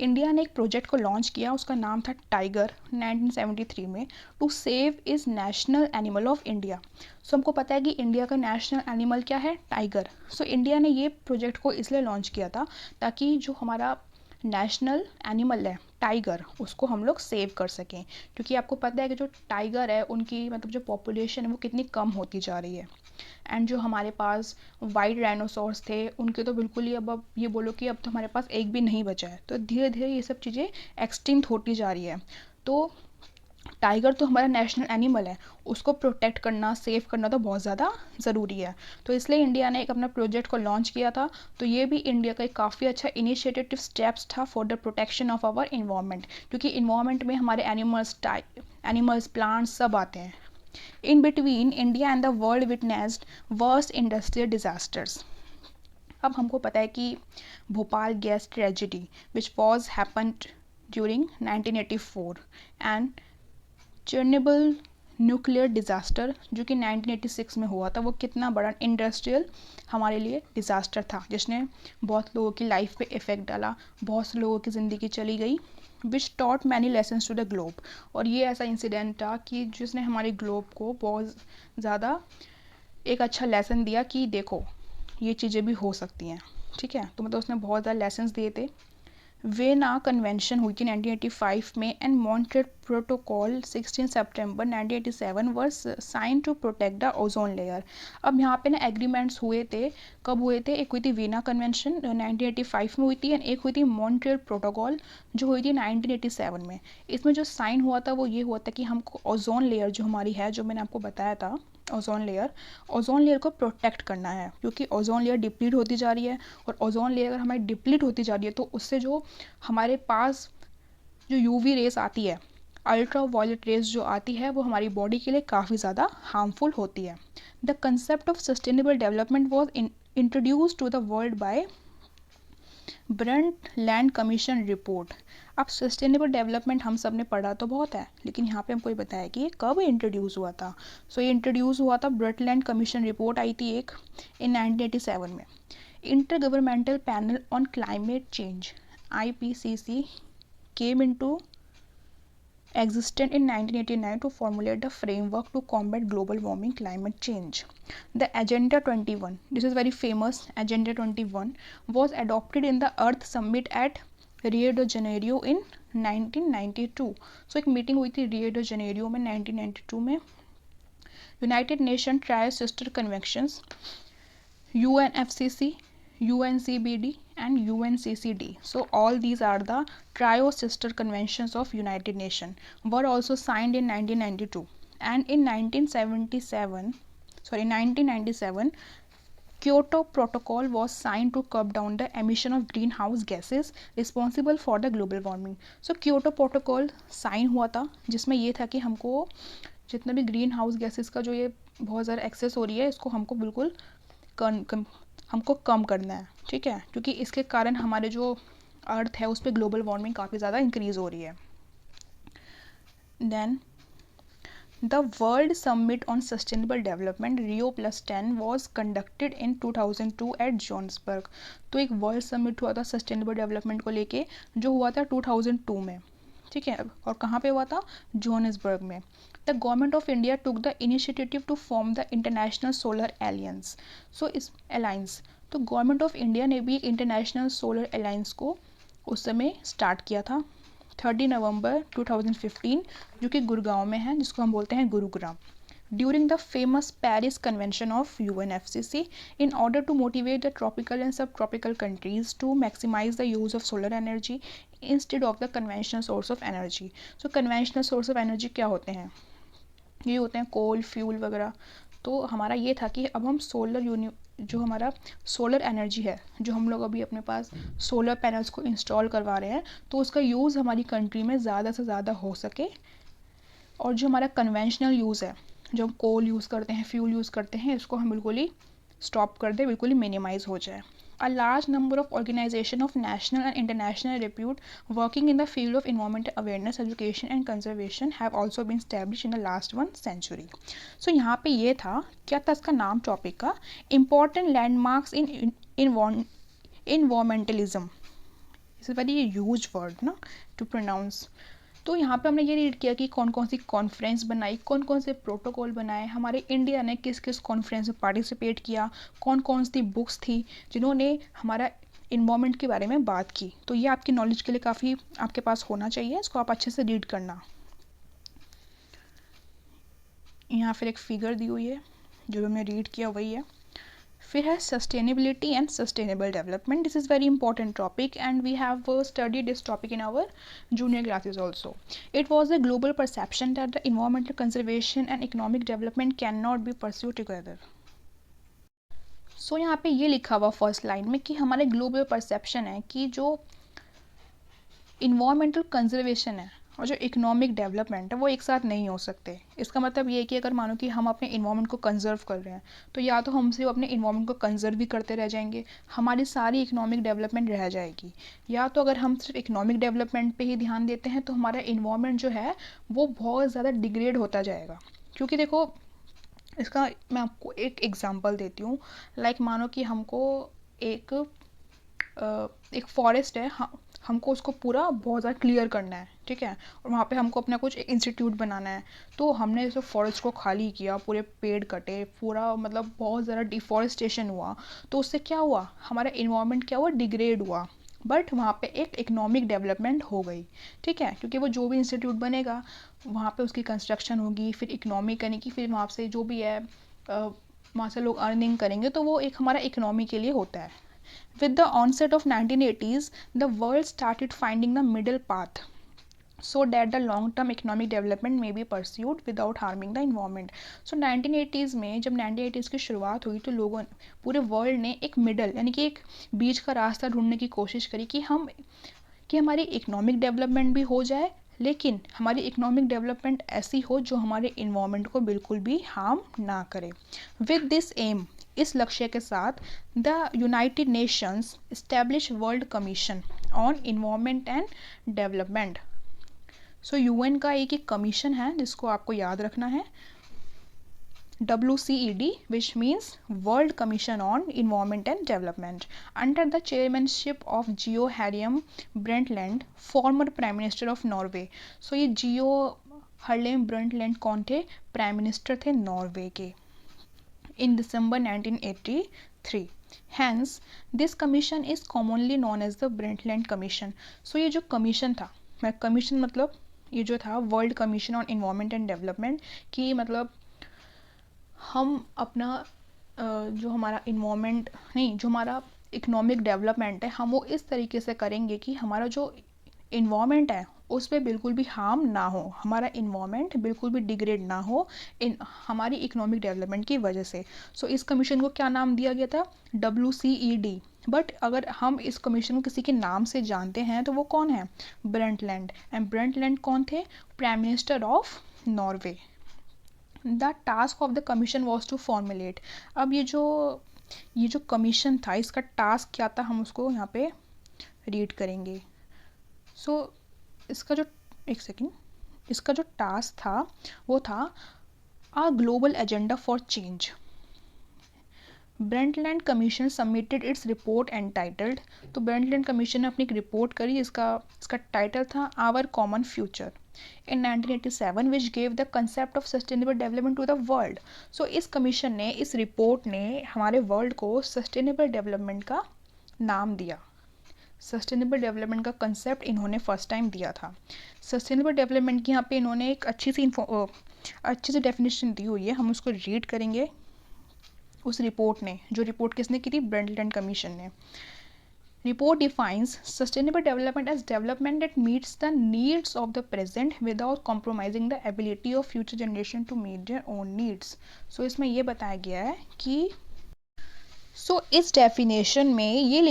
India ने एक प्रोजेक्ट को लॉन्च किया, उसका नाम था टाइगर 1973 में, to save is national animal of India. So हमको पता है कि इंडिया का नेशनल एनिमल क्या है? टाइगर. सो इंडिया ने ये प्रोजेक्ट को इसलिए लॉन्च किया था ताकि जो हमारा नेशनल एनिमल है टाइगर, उसको हम लोग सेव कर सकें. क्योंकि आपको पता है कि जो टाइगर है उनकी मतलब जो पॉपुलेशन है वो कितनी कम होती जा रही है. एंड जो हमारे पास वाइट डायनासोर्स थे उनके तो बिल्कुल ही अब ये बोलो कि अब तो हमारे पास एक भी नहीं बचा है. तो धीरे धीरे ये सब चीज़ें एक्सटिंक्ट होती जा रही है. तो टाइगर तो हमारा नेशनल एनिमल है, उसको प्रोटेक्ट करना, सेव करना तो बहुत ज़्यादा ज़रूरी है. तो इसलिए इंडिया ने एक अपना प्रोजेक्ट को लॉन्च किया था. तो ये भी इंडिया का एक काफ़ी अच्छा इनिशिएटिव स्टेप्स था for the protection of our environment. क्योंकि इन्वायरमेंट में हमारे एनिमल्स प्लांट्स सब आते हैं. In between, India and the world witnessed worst industrial disasters. अब हमको पता है कि Bhopal gas tragedy which was happened during 1984 and Chernobyl nuclear disaster जो कि 1986 में हुआ था, वो कितना बड़ा इंडस्ट्रियल हमारे लिए डिज़ास्टर था जिसने बहुत लोगों की लाइफ पे इफ़ेक्ट डाला, बहुत से लोगों की ज़िंदगी चली गई, which taught many lessons to the globe. और ये ऐसा इंसिडेंट था कि जिसने हमारे ग्लोब को बहुत ज़्यादा एक अच्छा लेसन दिया कि देखो ये चीज़ें भी हो सकती हैं, ठीक है। तो मतलब उसने बहुत ज़्यादा लेसन्स दिए थे। वेना कन्वेंशन हुई थी 1985 में and Montreal protocol 16 September 1987 was sign to protect the ozone layer. अब यहाँ पे ना एग्रीमेंट्स हुए थे, कब हुए थे? एक हुई थी वेना कन्वेंशन 1985 में हुई थी एंड एक हुई थी मॉन्ट्रियल प्रोटोकॉल जो हुई थी 1987 में। इसमें जो साइन हुआ था वो ये हुआ था कि हमको ओजोन लेयर जो हमारी है, जो मैंने आपको बताया था, ओजोन लेयर को प्रोटेक्ट करना है क्योंकि ओजोन लेयर डिप्लीट होती जा रही है। और ओजोन लेयर अगर हमारी डिप्लीट होती जा रही है तो उससे जो हमारे पास जो यूवी रेस आती है, अल्ट्रा वायलेट रेस जो आती है, वो हमारी बॉडी के लिए काफ़ी ज़्यादा हार्मफुल होती है। The concept of sustainable development was introduce to the world by Brundtland commission report. अब सस्टेनेबल डेवलपमेंट हम सब ने पढ़ा तो बहुत है, लेकिन यहाँ पे हमको ये बताया कि ये कब इंट्रोड्यूस हुआ था। सो ये इंट्रोड्यूस हुआ था, ब्रंट लैंड कमीशन रिपोर्ट आई थी एक इन 1987 में। Inter governmental panel on climate change IPCC came into existence in 1989 to formulate the framework to combat global warming climate change. The Agenda 21, this is very famous, Agenda 21 was adopted in the Earth Summit at Rio de Janeiro in 1992. So एक मीटिंग हुई थी रियो de Janeiro में 1992 में। United nation try sister conventions UNFCCC, UNCBD and UNCCD. So all these are the trio sister conventions of United Nations were also signed in 1992 and in 1997 Kyoto Protocol was signed to curb down the emission of greenhouse gases responsible for the global warming. So Kyoto Protocol sign हुआ था जिसमें ये था कि हमको जितना भी ग्रीन हाउस गैसेस का जो ये बहुत ज़्यादा एक्सेस हो रही है इसको हमको बिल्कुल हमको कम करना है, ठीक है, क्योंकि इसके कारण हमारे जो अर्थ है उस पर ग्लोबल वार्मिंग काफ़ी ज़्यादा इंक्रीज़ हो रही है। Then the world summit on sustainable development Rio+10 was conducted in 2002 at Johannesburg. तो एक वर्ल्ड समिट हुआ था सस्टेनेबल डेवलपमेंट को लेके जो हुआ था 2002 में, ठीक है, और कहाँ पे हुआ था? जोहान्सबर्ग में। The government of India took the initiative to form the international solar alliance. So इस अलायंस, तो गवर्नमेंट ऑफ इंडिया ने भी एक इंटरनेशनल सोलर अलायंस को उस समय स्टार्ट किया था 30 नवंबर 2015 जो कि गुड़गांव में है, जिसको हम बोलते हैं Gurugram. During the famous Paris Convention of UNFCCC, in order to motivate the tropical and subtropical countries to maximize the use of solar energy instead of the conventional source of energy. So conventional source of energy क्या होते हैं? ये होते हैं कोल, फ्यूल वगैरह। तो हमारा ये था कि अब हम जो हमारा सोलर एनर्जी है, जो हम लोग अभी अपने पास सोलर पैनल्स को इंस्टॉल करवा रहे हैं, तो उसका यूज़ हमारी कंट्री में ज़्यादा से ज़्यादा हो सके। और जो हमारा कन्वेंशनल यूज़ है, जो हम कोल यूज़ करते हैं, फ्यूल यूज़ करते हैं, इसको हम बिल्कुल ही स्टॉप कर दें, बिल्कुल ही मिनिमाइज़ हो जाए। A large number of organizations of national and international repute working in the field of environmental awareness, education and conservation have also been established in the last 1 century. So यहाँ पे ये था, क्या था इसका नाम टॉपिक का? Important landmarks in environmentalism. It's a very huge word ना to pronounce. तो यहाँ पे हमने ये रीड किया कि कौन कौन सी कॉन्फ्रेंस बनाई, कौन कौन से प्रोटोकॉल बनाए, हमारे इंडिया ने किस किस कॉन्फ्रेंस में पार्टिसिपेट किया, कौन कौन सी बुक्स थी जिन्होंने हमारा इन्वायरमेंट के बारे में बात की। तो ये आपकी नॉलेज के लिए काफ़ी आपके पास होना चाहिए, इसको आप अच्छे से रीड करना। यहाँ फिर एक फिगर दी हुई है, जो हमने रीड किया वही है। फिर है sustainability and sustainable development. This is very important topic and we have studied this topic in our junior classes also. It was a global perception that the environmental conservation and economic development can not be pursue together. So यहाँ पे ये लिखा हुआ फर्स्ट लाइन में कि हमारे ग्लोबल परसेप्शन है कि जो इन्वायरमेंटल कंजर्वेशन है और जो इकोनॉमिक डेवलपमेंट है वो एक साथ नहीं हो सकते। इसका मतलब ये है कि अगर मानो कि हम अपने इन्वायरमेंट को कंजर्व कर रहे हैं, तो या तो हम सिर्फ अपने इन्वायरमेंट को कंजर्व भी करते रह जाएंगे, हमारी सारी इकोनॉमिक डेवलपमेंट रह जाएगी, या तो अगर हम सिर्फ इकोनॉमिक डेवलपमेंट पे ही ध्यान देते हैं तो हमारा इन्वायरमेंट जो है वो बहुत ज़्यादा डिग्रेड होता जाएगा। क्योंकि देखो इसका मैं आपको एक एग्जांपल देती हूँ। लाइक मानो कि हमको एक एक फॉरेस्ट है, हमको उसको पूरा बहुत ज़्यादा क्लियर करना है, ठीक है, और वहाँ पे हमको अपना कुछ इंस्टीट्यूट बनाना है। तो हमने इस फॉरेस्ट को खाली किया, पूरे पेड़ कटे, पूरा मतलब बहुत ज़्यादा डिफॉरेस्टेशन हुआ। तो उससे क्या हुआ, हमारा इन्वायरमेंट क्या हुआ, डिग्रेड हुआ। बट वहाँ पे एक इकोनॉमिक डेवलपमेंट हो गई, ठीक है, क्योंकि वो जो भी इंस्टीट्यूट बनेगा वहाँ पे उसकी कंस्ट्रक्शन होगी, फिर इकोनॉमी करेगी, फिर वहाँ से जो भी है वहाँ से लोग अर्निंग करेंगे, तो वो एक हमारा इकोनॉमी के लिए होता है। With the onset of 1980s, the world started finding the middle path so that the long-term economic development may be pursued without harming the environment. So 1980s में जब 1980s की शुरुआत हुई तो लोगों ने, पूरे वर्ल्ड ने एक मिडल यानी कि एक बीच का रास्ता ढूंढने की कोशिश करी कि हमारी इकोनॉमिक डेवलपमेंट भी हो जाए, लेकिन हमारी इकोनॉमिक डेवलपमेंट ऐसी हो जो हमारे इन्वायरमेंट को बिल्कुल भी हार्म ना करे। विद दिस एम, इस लक्ष्य के साथ the United Nations establish world commission on environment and development. So UN का एक कमीशन है जिसको आपको याद रखना है, WCED, which means World Commission on Environment and Development, under the chairmanship of Geo Harlem Brundtland, former Prime Minister of Norway. So ये जियो हरलेम ब्रंटलैंड कौन थे, प्राइम मिनिस्टर थे नॉर्वे के, in December 1983. Hence, this commission is commonly known as the Brundtland Commission. So ये जो कमीशन था, मैं कमीशन मतलब ये जो था world commission on environment and development, कि मतलब हम अपना जो हमारा इन्वायरमेंट नहीं, जो हमारा इकोनॉमिक डेवलपमेंट है, हम वो इस तरीके से करेंगे कि हमारा जो इन्वायरमेंट है उस पर बिल्कुल भी हार्म ना हो, हमारा इन्वायरमेंट बिल्कुल भी डिग्रेड ना हो इन हमारी इकोनॉमिक डेवलपमेंट की वजह से। सो इस कमीशन को क्या नाम दिया गया था, WCED। बट अगर हम इस कमीशन को किसी के नाम से जानते हैं तो वो कौन है, ब्रंटलैंड। एंड ब्रंटलैंड कौन थे, prime minister of Norway. The task of the commission was to formulate. अब ये जो कमीशन था इसका टास्क क्या था, हम उसको यहाँ पे रीड करेंगे। सो इसका जो इसका जो टास्क था वो था a global agenda for change. Brundtland commission submitted its report entitled, तो ब्रंटलैंड कमीशन ने अपनी एक रिपोर्ट करी, इसका टाइटल था our common future in 1987 which gave the concept of sustainable development to the world. So इस कमीशन ने, इस रिपोर्ट ने हमारे वर्ल्ड को सस्टेनेबल डेवलपमेंट का नाम दिया। सस्टेनेबल डेवलपमेंट का कंसेप्ट इन्होंने फर्स्ट टाइम दिया था। सस्टेनेबल डेवलपमेंट की यहाँ पे इन्होंने एक अच्छी सी डेफिनेशन दी हुई है, हम उसको रीड करेंगे। उस रिपोर्ट ने, जो रिपोर्ट किसने की थी, ब्रंटलैंड कमीशन ने। Report defines sustainable development as development that meets the needs of the present without compromising the ability of future generation to meet their own needs. So इसमें ये बताया गया है कि इस डेफिनेशन में ये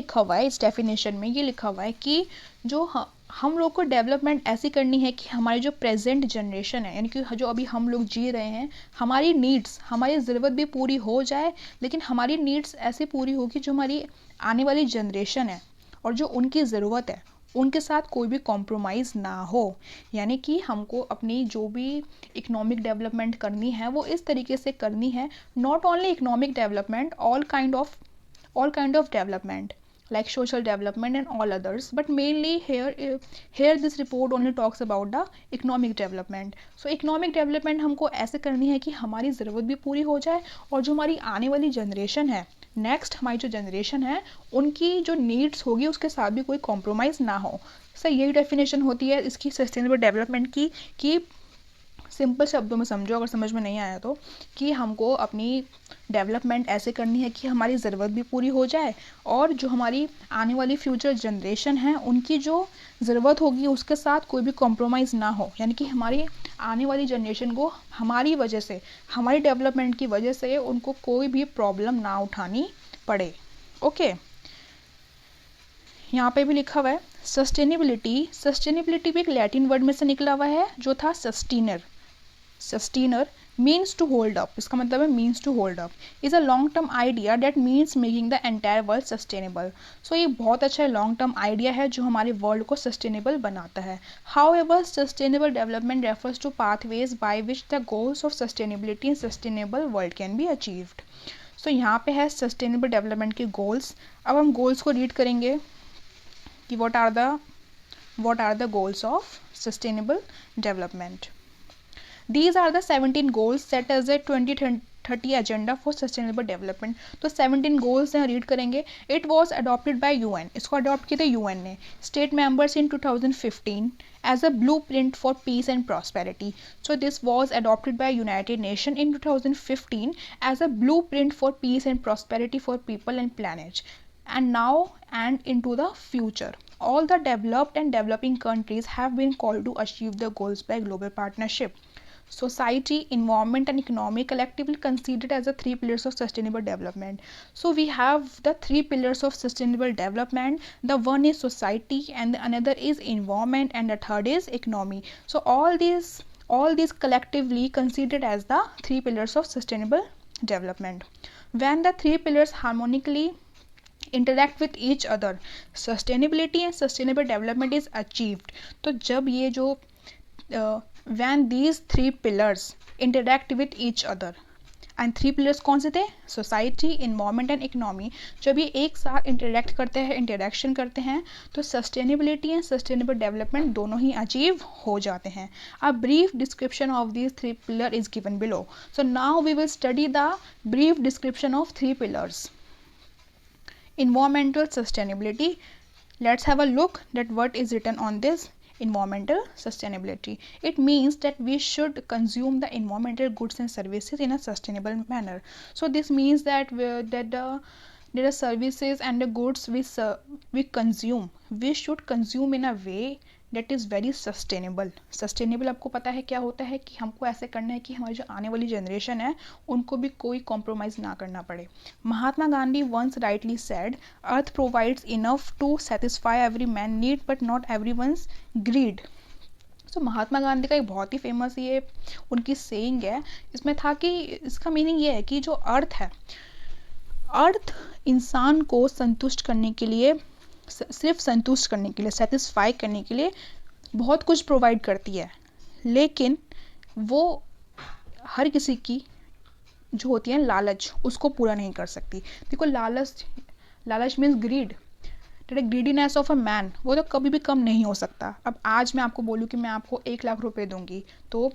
लिखा हुआ है कि जो हम लोग को डेवलपमेंट ऐसी करनी है कि हमारी जो प्रेजेंट जनरेशन है, यानी कि जो अभी हम लोग जी रहे हैं, हमारी नीड्स, हमारी ज़रूरत भी पूरी हो जाए, लेकिन हमारी नीड्स ऐसी पूरी होगी जो हमारी आने वाली जनरेशन है और जो उनकी ज़रूरत है उनके साथ कोई भी कॉम्प्रोमाइज़ ना हो। यानी कि हमको अपनी जो भी इकोनॉमिक डेवलपमेंट करनी है वो इस तरीके से करनी है, not only economic development, all kind of development like social development and all others, but mainly here this report only talks about the economic development. So economic development हमको ऐसे करनी है कि हमारी ज़रूरत भी पूरी हो जाए और जो हमारी आने वाली जनरेशन है, नेक्स्ट हमारी जो जनरेशन है, उनकी जो नीड्स होगी उसके साथ भी कोई कॉम्प्रोमाइज़ ना हो। सर यही डेफिनेशन होती है इसकी सस्टेनेबल डेवलपमेंट की, कि सिंपल शब्दों में समझो अगर समझ में नहीं आया तो, कि हमको अपनी डेवलपमेंट ऐसे करनी है कि हमारी ज़रूरत भी पूरी हो जाए और जो हमारी आने वाली फ्यूचर जनरेशन है उनकी जो ज़रूरत होगी उसके साथ कोई भी कॉम्प्रोमाइज़ ना हो। यानी कि हमारी आने वाली जनरेशन को हमारी वजह से, हमारी डेवलपमेंट की वजह से उनको कोई भी प्रॉब्लम ना उठानी पड़े। ओके, यहाँ पे भी लिखा हुआ है सस्टेनेबिलिटी भी एक लैटिन वर्ड में से निकला हुआ है जो था सस्टीनर, मीन्स टू होल्ड अप, इसका मतलब है means to hold up is a long term idea that means making the entire world sustainable. So ये बहुत अच्छा लॉन्ग टर्म आइडिया है जो हमारे वर्ल्ड को सस्टेनेबल बनाता है। However sustainable development refers to pathways by which the goals of sustainability in sustainable world can be achieved. So यहाँ पे है सस्टेनेबल डेवलपमेंट के गोल्स। अब हम गोल्स को रीड करेंगे कि what are the goals of sustainable development. These are the 17 goals set as a 2030 agenda for sustainable development. तो 17 goals हैं, रीड करेंगे. It was adopted by UN, इसको अडॉप्ट किए थे UN ने, state members in 2015 as a blueprint for peace and prosperity. So this was adopted by United Nations in 2015 as a blueprint for peace and prosperity for people and planet. And now and into the future, all the developed and developing countries have been called to achieve the goals by global partnership. Society, environment and economy collectively considered as the three pillars of sustainable development. So we have the three pillars of sustainable development. The one is society and the another is environment and the third is economy. So all these collectively considered as the three pillars of sustainable development. When the three pillars harmonically interact with each other, sustainability and sustainable development is achieved. तो जब ये जो when these three pillars interact with each other, and three pillars कौन से थे, सोसाइटी, इन्वायरमेंट एंड इकोनॉमी, जब ये एक साथ इंटरेक्शन करते हैं तो सस्टेनेबिलिटी एंड सस्टेनेबल डेवलपमेंट दोनों ही अचीव हो जाते हैं. A brief description of these three pillar is given below. So now we will study the brief description of three pillars. Environmental sustainability. Let's have a look that what is written on this environmental sustainability. It means that we should consume the environmental goods and services in a sustainable manner. So this means that the services and the goods we consume, we should consume in a way that is very sustainable. Sustainable आपको पता है क्या होता है कि हमको ऐसे करना है कि हमारी जो आने वाली जनरेशन है उनको भी कोई कॉम्प्रोमाइज़ ना करना पड़े. Mahatma Gandhi once rightly said, earth provides enough to satisfy every man need but not every one's greed. So Mahatma Gandhi का एक बहुत ही फेमस ये उनकी सेइंग है. इसमें था कि इसका मीनिंग ये है कि जो अर्थ है, अर्थ इंसान को संतुष्ट करने के लिए, सिर्फ संतुष्ट करने के लिए, सेटिस्फाई करने के लिए बहुत कुछ प्रोवाइड करती है, लेकिन वो हर किसी की जो होती है लालच, उसको पूरा नहीं कर सकती. देखो लालच means greed, greediness of a man, वो तो कभी भी कम नहीं हो सकता. अब आज मैं आपको बोलूँ कि मैं आपको 1 लाख रुपए दूंगी, तो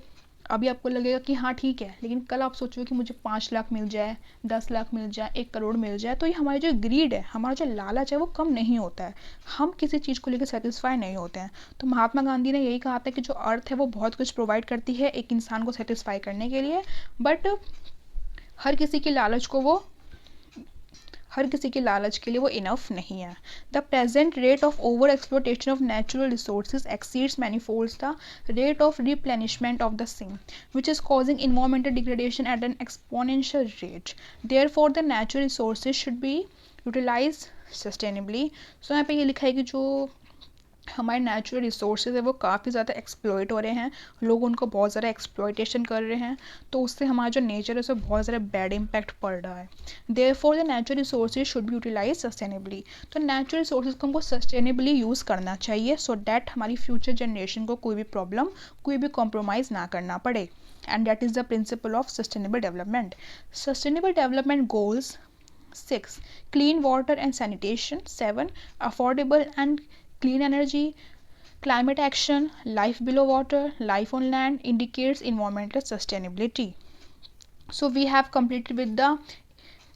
अभी आपको लगेगा कि हाँ ठीक है, लेकिन कल आप सोचो कि मुझे 5 लाख मिल जाए, 10 लाख मिल जाए, 1 करोड़ मिल जाए, तो ये हमारी जो ग्रीड है, हमारा जो लालच है वो कम नहीं होता है. हम किसी चीज़ को लेकर सेटिस्फाई नहीं होते हैं. तो महात्मा गांधी ने यही कहा था कि जो अर्थ है वो बहुत कुछ प्रोवाइड करती है एक इंसान को सेटिस्फाई करने के लिए, बट हर किसी की लालच के लिए वो इनफ नहीं है. The present rate of over exploitation of natural resources exceeds मैनीफोल्ड्स the rate of replenishment of the same, which is causing environmental degradation eight N exponential rate. Therefore the natural resources should be utilise sustainably. सो यहाँ पे ये लिखा है कि जो हमारे नेचुरल रिसोर्सेज है वो काफ़ी ज़्यादा एक्सप्लॉइट हो रहे हैं, लोग उनको बहुत ज़्यादा एक्सप्लॉइटेशन कर रहे हैं, तो उससे हमारा जो नेचर है उस पर बहुत ज़्यादा बैड इम्पैक्ट पड़ रहा है. Therefore the natural resources should be utilise sustainably. तो नेचुरल रिसोर्सेज को हमको सस्टेनेबली यूज़ करना चाहिए, सो डैट हमारी फ्यूचर जनरेशन को कोई भी प्रॉब्लम, कोई भी कॉम्प्रोमाइज़ ना करना पड़े. And that is the principle of sustainable development. Sustainable development goals 6. Clean water and sanitation. 7. Affordable and clean energy. Climate action. Life below water. Life on land indicates environmental sustainability. So we have completed with the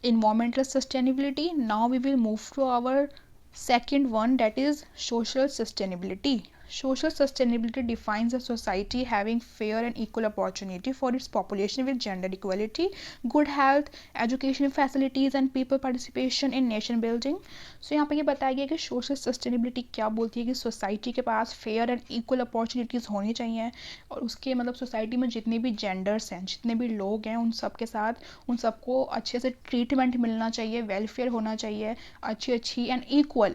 environmental sustainability. Now we will move to our second one, that is social sustainability. Social sustainability defines a society having fair and equal opportunity for its population with gender equality, good health, education facilities and people participation in nation building. So यहाँ पे ये बताया गया कि सोशल सस्टेनेबिलिटी क्या बोलती है कि सोसाइटी के पास फेयर एंड इक्वल अपॉर्चुनिटीज़ होनी चाहिए, और उसके मतलब सोसाइटी में जितने भी जेंडर्स हैं, जितने भी लोग हैं, उन सब के साथ उन सबको अच्छे से ट्रीटमेंट मिलना चाहिए, वेलफेयर होना चाहिए, अच्छी and equal.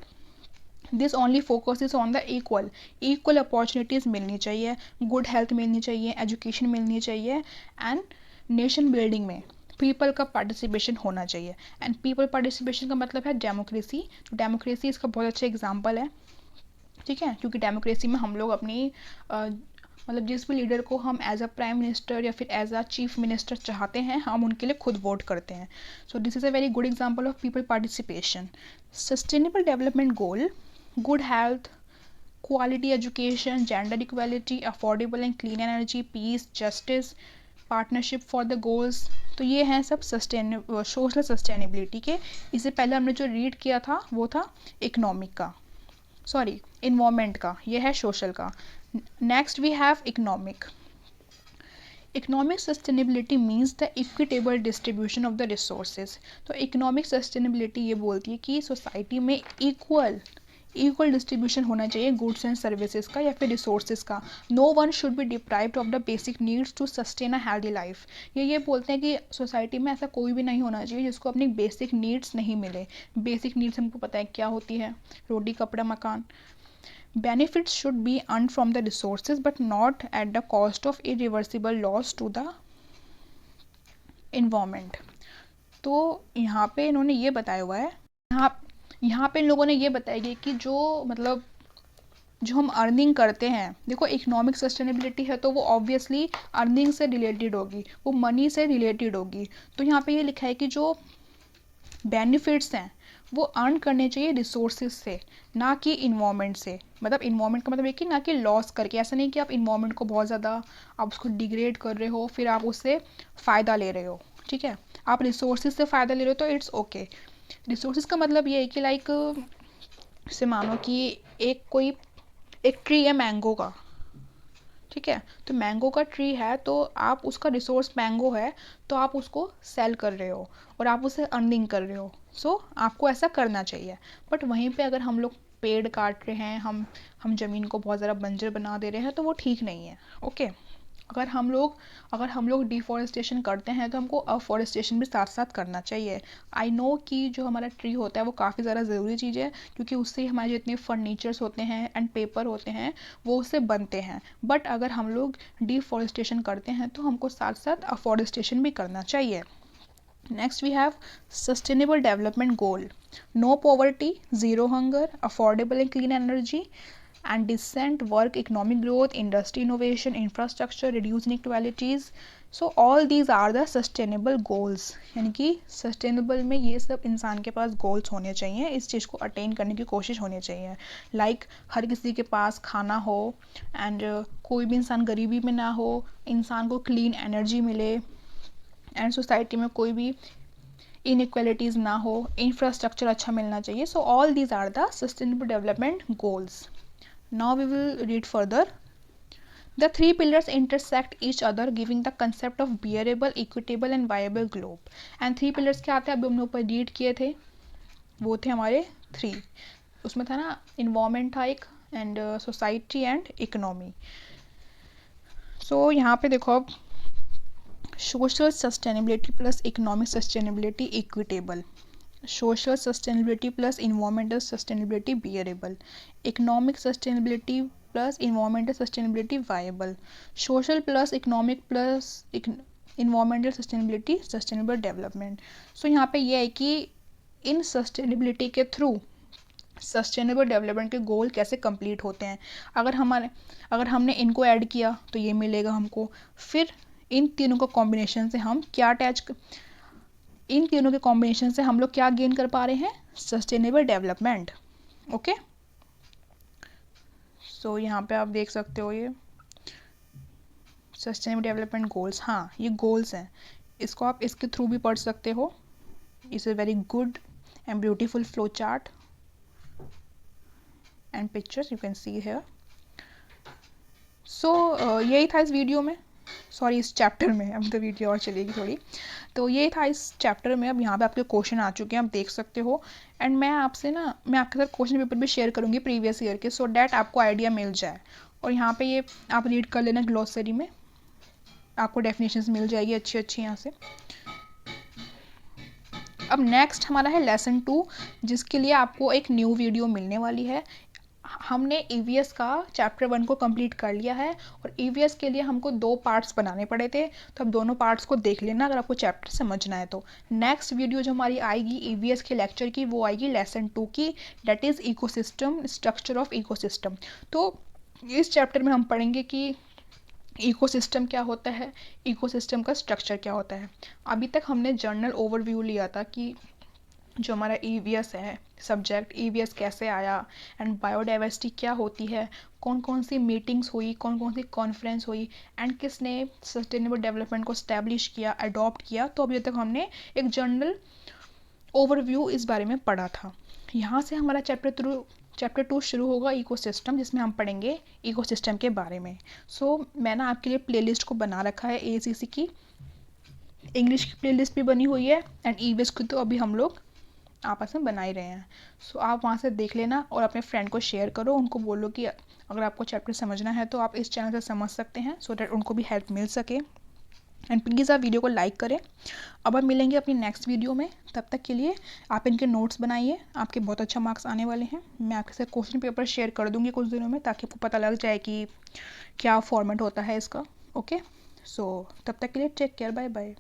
This only focus on the equal opportunities मिलनी चाहिए, गुड हेल्थ मिलनी चाहिए, एजुकेशन मिलनी चाहिए, एंड नेशन बिल्डिंग में पीपल का पार्टिसिपेशन होना चाहिए। एंड पीपल पार्टिसिपेशन का मतलब है डेमोक्रेसी। तो डेमोक्रेसी इसका बहुत अच्छा एग्जाम्पल है, ठीक है, क्योंकि डेमोक्रेसी में हम लोग अपनी मतलब जिस भी लीडर को हम एज अ प्राइम मिनिस्टर या फिर एज अ चीफ मिनिस्टर चाहते हैं, हम उनके लिए खुद वोट करते हैं। So this is a very good example of people participation. Sustainable development goal, good health, quality education, gender equality, affordable and clean energy, peace, justice, partnership for the goals. तो ये हैं सब सोशल सस्टेनेबिलिटी के। इससे पहले हमने जो रीड किया था वो था इकोनॉमिक का, सॉरी इन्वायरमेंट का, ये है सोशल का। Next we have economic. Economic sustainability means the equitable distribution of the resources. तो इकोनॉमिक सस्टेनेबिलिटी ये बोलती है कि सोसाइटी में इक्वल डिस्ट्रीब्यूशन होना चाहिए गुड्स एंड सर्विसेज का या फिर रिसोर्सेज का। No one should be deprived of the basic needs to sustain a healthy life. ये बोलते हैं कि सोसाइटी में ऐसा कोई भी नहीं होना चाहिए जिसको अपनी बेसिक नीड्स नहीं मिले। बेसिक नीड्स हमको पता है क्या होती है, रोटी कपड़ा मकान। Benefits should be earn from the resources but not at the cost of irreversible loss to the environment. तो यहाँ पे इन्होंने ये बताया हुआ है, यहाँ पे इन लोगों ने ये बताया गया कि जो हम अर्निंग करते हैं, देखो इकोनॉमिक सस्टेनेबिलिटी है तो वो ऑब्वियसली अर्निंग से रिलेटेड होगी, वो मनी से रिलेटेड होगी। तो यहाँ पे ये लिखा है कि जो बेनिफिट्स हैं वो अर्न करने चाहिए रिसोर्सेज से, ना कि इन्वायरमेंट से। मतलब इन्वायरमेंट का मतलब है कि ना कि लॉस करके। ऐसा नहीं कि आप इन्वायरमेंट को बहुत ज़्यादा आप उसको डिग्रेड कर रहे हो फिर आप उससे फ़ायदा ले रहे हो, ठीक है। आप रिसोर्सेज से फ़ायदा ले रहे हो तो इट्स ओके। रिसोर्सेज का मतलब ये है कि लाइक से मानो कि एक ट्री है मैंगो का, ठीक है। तो मैंगो का ट्री है तो आप उसका रिसोर्स मैंगो है तो आप उसको सेल कर रहे हो और आप उसे अर्निंग कर रहे हो। सो आपको ऐसा करना चाहिए। बट वहीं पे अगर हम लोग पेड़ काट रहे हैं, हम ज़मीन को बहुत ज़्यादा बंजर बना दे रहे हैं तो वो ठीक नहीं है, ओके। अगर हम लोग डिफॉरेस्टेशन करते हैं तो हमको अफॉरेस्टेशन भी साथ साथ करना चाहिए। आई नो कि जो हमारा ट्री होता है वो काफ़ी ज़्यादा ज़रूरी चीज़ है, क्योंकि उससे हमारे जितने फर्नीचर्स होते हैं एंड पेपर होते हैं वो उससे बनते हैं। बट अगर हम लोग डिफॉरेस्टेशन करते हैं तो हमको साथ साथ अफॉरेस्टेशन भी करना चाहिए। Next we have sustainable development goal, no poverty, zero hunger, affordable and clean energy and decent work, economic growth, industry innovation, infrastructure, reduce inequalities. So all these are the sustainable goals। यानी कि सस्टेनेबल में ये सब इंसान के पास गोल्स होने चाहिए, इस चीज़ को अटेन करने की कोशिश होनी चाहिए। लाइक हर किसी के पास खाना हो एंड कोई भी इंसान गरीबी में ना हो, इंसान को क्लीन एनर्जी मिले एंड सोसाइटी में कोई भी इनइक्वालिटीज़ ना हो, इंफ्रास्ट्रक्चर अच्छा मिलना चाहिए। So all these are the sustainable development goals. Now we will read further. The three pillars intersect each other, giving the concept of bearable, equitable and viable globe. And three pillars क्या आते हैं, अभी हमने ऊपर रीड किए थे, वो थे हमारे 3। उसमें था ना इन्वायरमेंट था एक, एंड सोसाइटी एंड इकोनॉमी। सो यहाँ पे देखो अब social sustainability plus economic sustainability equitable, social sustainability plus environmental sustainability bearable, economic sustainability plus environmental sustainability viable, social plus economic plus environmental sustainability sustainable development। सो यहाँ पे ये है कि इन सस्टेनेबिलिटी के थ्रू सस्टेनेबल डेवलपमेंट के गोल कैसे कंप्लीट होते हैं। अगर हमने इनको ऐड किया तो ये मिलेगा हमको, फिर इन तीनों का कॉम्बिनेशन से हम क्या इन तीनों के कॉम्बिनेशन से हम लोग क्या गेन कर पा रहे हैं, सस्टेनेबल डेवलपमेंट, ओके। सो यहाँ पे आप देख सकते हो ये सस्टेनेबल डेवलपमेंट गोल्स, हाँ ये गोल्स हैं, इसको आप इसके थ्रू भी पढ़ सकते हो। It's a very good and beautiful flow chart and pictures you can see here. So यही था इस वीडियो में, सॉरी इस चैप्टर में, अब तो वीडियो और चलेगी थोड़ी। तो ये था इस चैप्टर में। अब यहाँ पे आपके क्वेश्चन आ चुके हैं, आप देख सकते हो। एंड मैं आपके साथ क्वेश्चन पेपर भी शेयर करूँगी प्रीवियस ईयर के, सो डैट आपको आइडिया मिल जाए। और यहाँ पे ये आप रीड कर लेना, ग्लॉसरी में आपको डेफिनेशंस मिल जाएगी अच्छी अच्छी यहाँ से। अब नेक्स्ट हमारा है लेसन 2, जिसके लिए आपको एक न्यू वीडियो मिलने वाली है। हमने ईवीएस का चैप्टर 1 को कंप्लीट कर लिया है और ईवीएस के लिए हमको 2 पार्ट्स बनाने पड़े थे, तो अब दोनों पार्ट्स को देख लेना अगर आपको चैप्टर समझना है तो। नेक्स्ट वीडियो जो हमारी आएगी ईवीएस के लेक्चर की, वो आएगी लेसन 2 की, that is ecosystem, structure of ecosystem. तो इस चैप्टर में हम पढ़ेंगे कि इकोसिस्टम क्या होता है, इकोसिस्टम का स्ट्रक्चर क्या होता है। अभी तक हमने जर्नल ओवरव्यू लिया था कि जो हमारा ईवीएस है सब्जेक्ट, ईवीएस कैसे आया एंड बायोडाइवर्सिटी क्या होती है, कौन कौन सी मीटिंग्स हुई, कौन कौन सी कॉन्फ्रेंस हुई एंड किसने सस्टेनेबल डेवलपमेंट को स्टैब्लिश किया, अडॉप्ट किया। तो अभी तक हमने एक जर्नल ओवरव्यू इस बारे में पढ़ा था। यहाँ से हमारा चैप्टर 2 शुरू होगा इकोसिस्टम, जिसमें हम पढ़ेंगे इकोसिस्टम के बारे में। मैं ना आपके लिए प्लेलिस्ट को बना रखा है एसीसी की, इंग्लिश की प्लेलिस्ट भी बनी हुई है एंड ईवीएस की तो अभी हम लोग आपस में बना ही रहे हैं। आप वहाँ से देख लेना और अपने फ्रेंड को शेयर करो, उनको बोलो कि अगर आपको चैप्टर समझना है तो आप इस चैनल से समझ सकते हैं, सो दैट उनको भी हेल्प मिल सके। एंड प्लीज़ आप वीडियो को लाइक करें। अब हम मिलेंगे अपनी नेक्स्ट वीडियो में, तब तक के लिए आप इनके नोट्स बनाइए, आपके बहुत अच्छा मार्क्स आने वाले हैं। मैं आपके साथ क्वेश्चन पेपर शेयर कर दूँगी कुछ दिनों में, ताकि आपको पता लग जाए कि क्या फॉर्मेट होता है इसका। ओके, तब तक के लिए टेक केयर, बाय बाय।